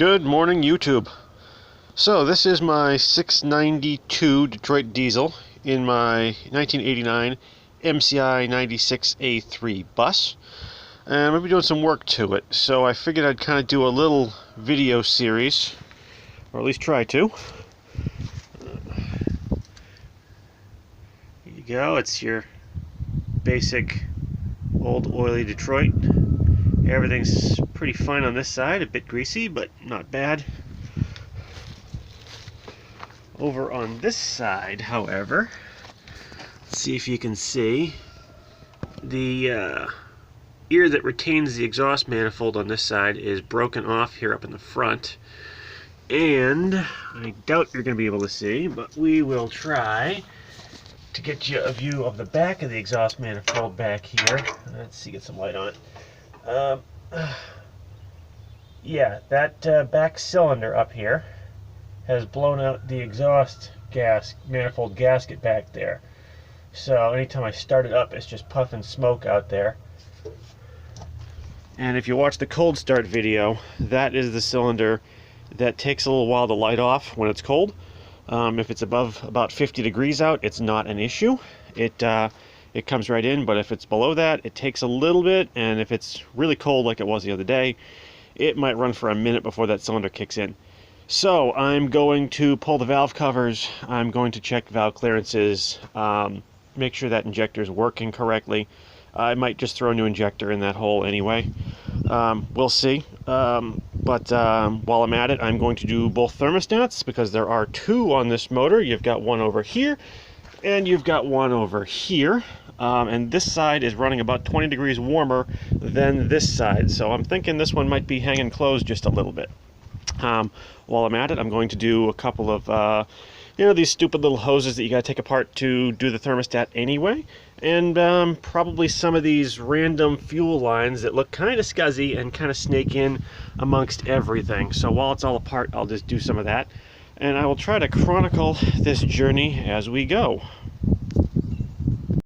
Good morning, YouTube. So this is my 692 Detroit diesel in my 1989 MCI 96A3 bus, and I'm going to be doing some work to it. So I figured I'd kind of do a little video series, or at least try to. Here you go. It's your basic old oily Detroit. Everything's pretty fine on this side, a bit greasy, but not bad. Over on this side, however, let's see if you can see, the ear that retains the exhaust manifold on this side is broken off here up in the front. And I doubt you're going to be able to see, but we will try to get you a view of the back of the exhaust manifold back here. Let's see, get some light on it. Yeah, that back cylinder up here has blown out the exhaust manifold gasket back there. So anytime I start it up, it's just puffing smoke out there. And if you watch the cold start video, that is the cylinder that takes a little while to light off when it's cold. If it's above about 50 degrees out, it's not an issue. It comes right in, but if it's below that, it takes a little bit, and if it's really cold like it was the other day, it might run for a minute before that cylinder kicks in. So I'm going to pull the valve covers, I'm going to check valve clearances, make sure that injector is working correctly. I might just throw a new injector in that hole anyway. We'll see. But while I'm at it, I'm going to do both thermostats, because there are two on this motor. You've got one over here, and you've got one over here. And this side is running about 20 degrees warmer than this side, so I'm thinking this one might be hanging closed just a little bit. While I'm at it, I'm going to do a couple of these stupid little hoses that you gotta take apart to do the thermostat anyway, and probably some of these random fuel lines that look kind of scuzzy and kind of snake in amongst everything. So while it's all apart, I'll just do some of that, and I will try to chronicle this journey as we go.